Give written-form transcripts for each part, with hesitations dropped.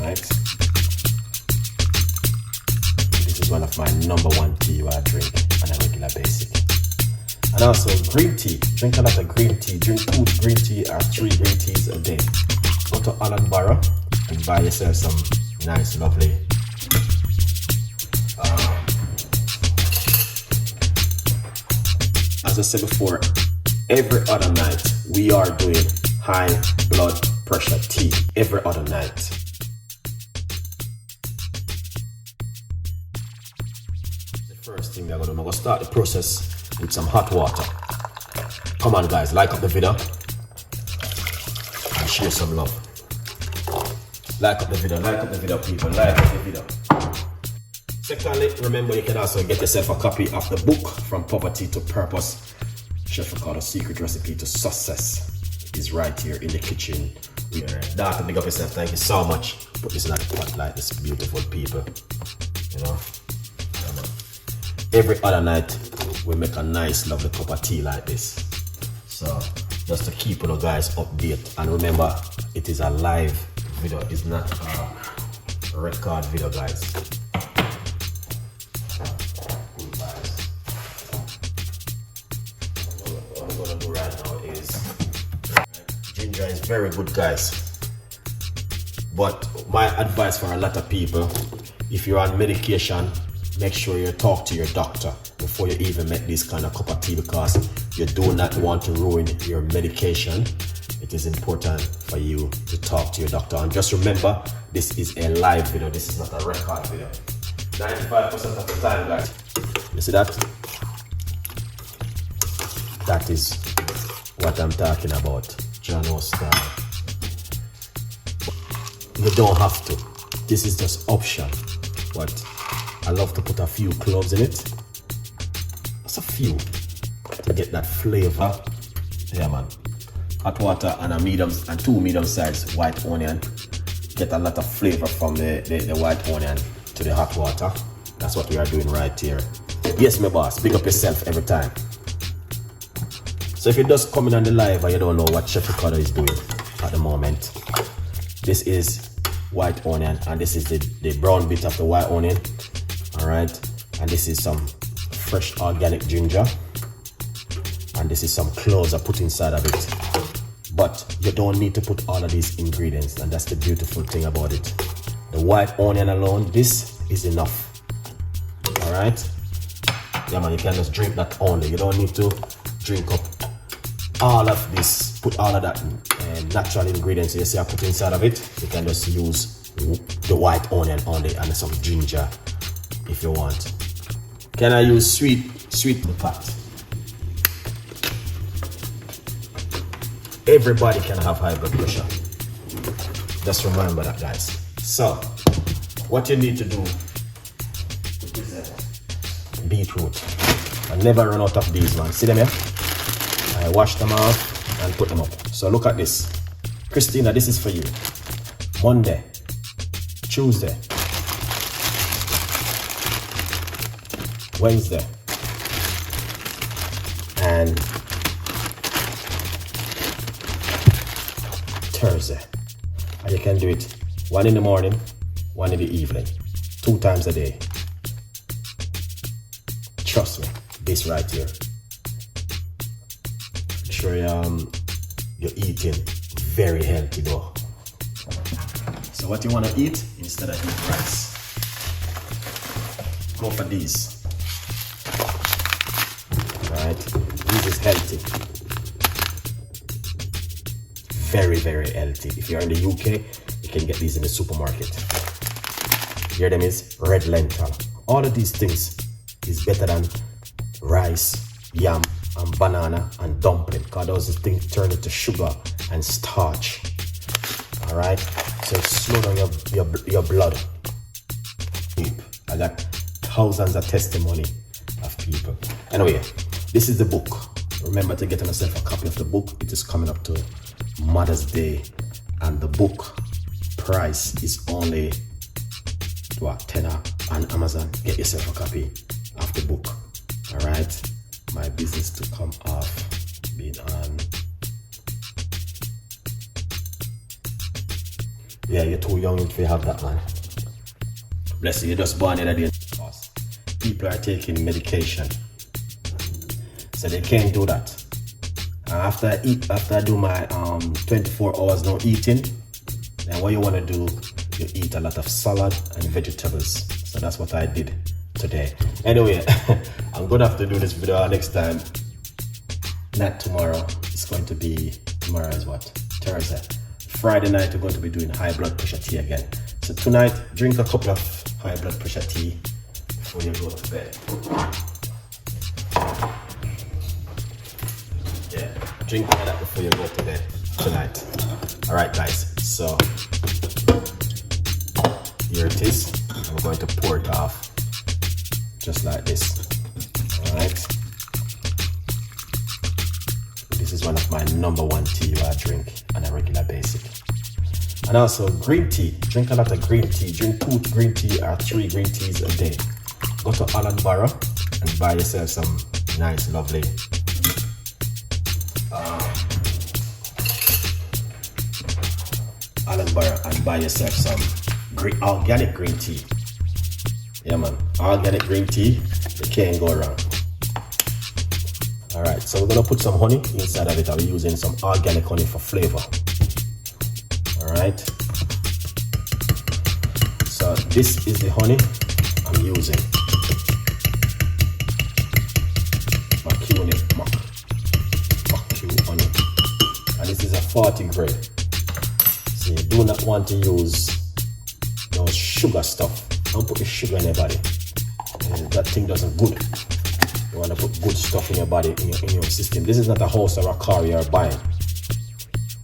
Right? This is one of my number one tea I drink on a regular basis. And also green tea. Drink a lot of green tea. Drink 2 green tea or 3 green teas a day. Go to Holland Barrow and buy yourself some nice, lovely as I said before, every other night we are doing high blood pressure tea. Every other night. The first thing I'm going to start the process with some hot water. Come on guys, like up the video and share some love. Like up the video people, like up the video. Secondly, remember you can also get yourself a copy of the book From Poverty to Purpose. Chef Ricardo's Secret Recipe to Success is right here in the kitchen. Doctor, big up yourself, thank you so much. Put this in the spotlight, this beautiful people. You know. Every other night we make a nice lovely cup of tea like this. So just to keep you guys updated. And remember, it is a live video, it's not a record video guys. What I'm gonna do right now is ginger is very good guys. But my advice for a lot of people, if you're on medication, make sure you talk to your doctor before you even make this kind of cup of tea, because you do not want to ruin your medication. It is important for you to talk to your doctor. And just remember, this is a live video, this is not a record video. 95% of the time guys, you see that? That is what I'm talking about. John style. You don't have to. This is just option. But I love to put a few cloves in it. Just a few to get that flavor. Yeah man. Hot water and 2 medium-sized white onion. Get a lot of flavor from the white onion to the hot water. That's what we are doing right here. Yes, my boss, pick up yourself every time. So if you're just coming on the live and you don't know what Chef Ricardo is doing at the moment, this is white onion and this is the brown bit of the white onion. Alright, and this is some fresh organic ginger. And this is some cloves I put inside of it. But you don't need to put all of these ingredients, and that's the beautiful thing about it. The white onion alone, this is enough. Alright? Yeah man, you can just drink that only. You don't need to drink up all of this, put all of that natural ingredients you see I put inside of it. You can just use the white onion only and some ginger if you want. Can I use sweet in the pot? Everybody can have high blood pressure. Just remember that guys. So, what you need to do is beetroot. I never run out of these man. See them here? I wash them off and put them up. So look at this. Christina, this is for you. Monday, Tuesday, Wednesday, and Thursday. And you can do it 1 in the morning, 1 in the evening, 2 times a day. Trust me, this right here. Make sure you're eating very healthy though. So what you want to eat instead of eat rice, go for these. Right, this is healthy. Very, very healthy. If you're in the UK, you can get these in the supermarket. Here them is red lentil. All of these things is better than rice, yam, and banana and dumpling, because those things turn into sugar and starch. Alright? So slow down your blood. I got thousands of testimony of people. Anyway, this is the book. Remember to get yourself a copy of the book. It is coming up to Mother's Day, and the book price is only $10 on Amazon. Get yourself a copy of the book. Alright, my business to come off being on. Yeah, you're too young to have that, man. Bless you, you're just born in a day. People are taking medication, so they can't do that. After I do my 24 hours no eating, then what you want to do, you eat a lot of salad and vegetables. So that's what I did today. Anyway, I'm gonna have to do this video next time. Not tomorrow. It's going to be, tomorrow is what? Thursday. Friday night we're going to be doing high blood pressure tea again. So tonight, drink a couple of high blood pressure tea before you go to bed. Yeah, drink all that before you go to bed tonight. All right, guys. So here it is. I'm going to pour it off just like this. All right. This is one of my #1 tea I drink on a regular basis. And also green tea. Drink a lot of green tea. Drink 2 green tea or 3 green teas a day. Go to Allen Barrow and buy yourself some nice, lovely Allen Barrow and buy yourself some organic green tea. Yeah, man. Organic green tea. You can't go wrong. All right, so we're gonna put some honey inside of it. I'll be using some organic honey for flavor. All right. So this is the honey I'm using. Macu honey. And this is a 40 grade. So you do not want to use those sugar stuff. Don't put the sugar in your body. That thing doesn't good. You want to put good stuff in your body, in your system. This is not a house or a car you're buying.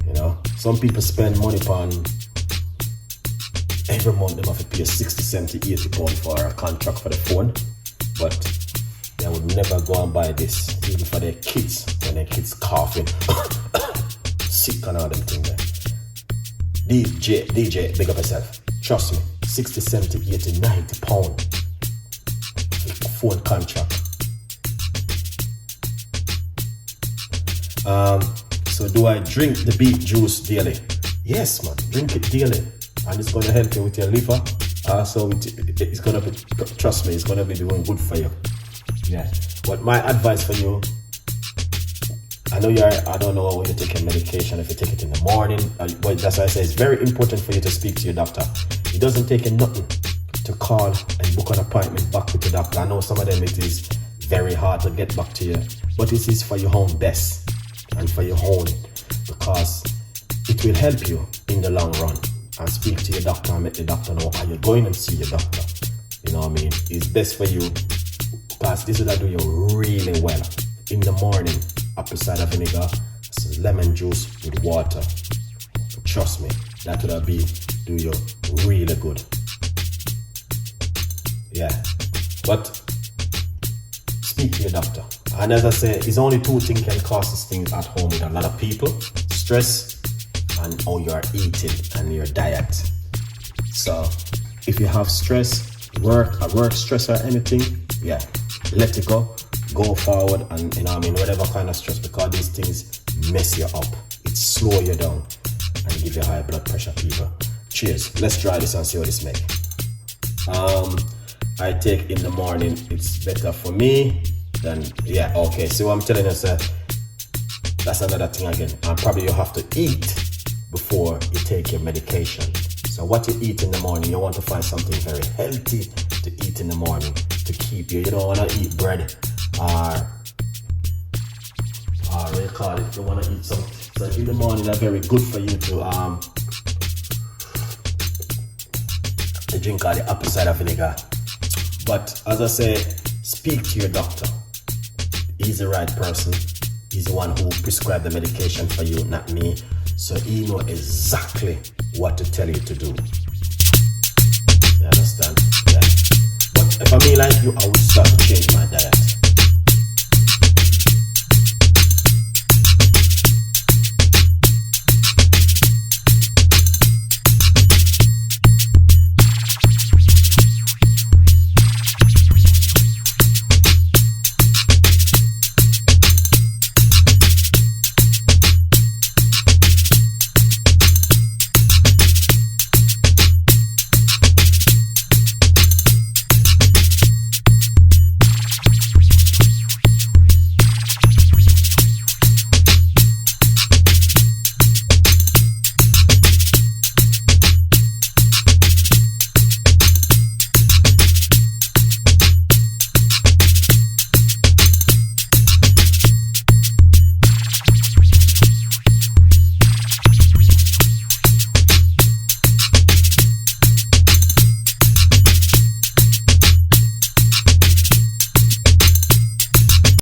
You know, some people spend money on every month. They have to pay 60, 70, 80 pounds for a contract for the phone, but they would never go and buy this, even for their kids when their kids coughing, sick and all them things. DJ, big up yourself. Trust me, 60, 70, 80, 90 pounds phone contract. So do I drink the beet juice daily? Yes, man, drink it daily, and it's gonna help you with your liver. So it's gonna be, trust me, it's gonna be doing good for you. Yeah. But my advice for you, I know I don't know when you take your medication, if you take it in the morning, but that's why I say it's very important for you to speak to your doctor. It doesn't take you nothing to call and book an appointment back with the doctor. I know some of them it is very hard to get back to you, but this is for your own best and for your own, because it will help you in the long run. And speak to your doctor and let the doctor know how you're going and see your doctor. You know what I mean? It's best for you, because this will do you really well. In the morning, apple cider vinegar, some lemon juice with water. Trust me, that will do you really good. Yeah, but speak to your doctor. And as I say, it's only 2 things can cause these things at home with a lot of people: stress and how you are eating and your diet. So if you have stress, work stress or anything, yeah, let it go. Go forward and, you know what I mean, whatever kind of stress, because these things mess you up. It slow you down and give you high blood pressure, people. Cheers. Let's try this and see what this makes. I take in the morning, it's better for me than, yeah, okay. So what I'm telling you, sir, that's another thing again. And probably you have to eat before you take your medication. So what you eat in the morning, you want to find something very healthy to eat in the morning to keep you. You don't want to eat bread or what do you call it? You want to eat something. So in the morning, that's very good for you to drink all the apple cider vinegar. But as I say, speak to your doctor. He's the right person. He's the one who prescribed the medication for you, not me. So he knows exactly what to tell you to do. You understand? Yeah. But if I mean like you, I will start to change my diet.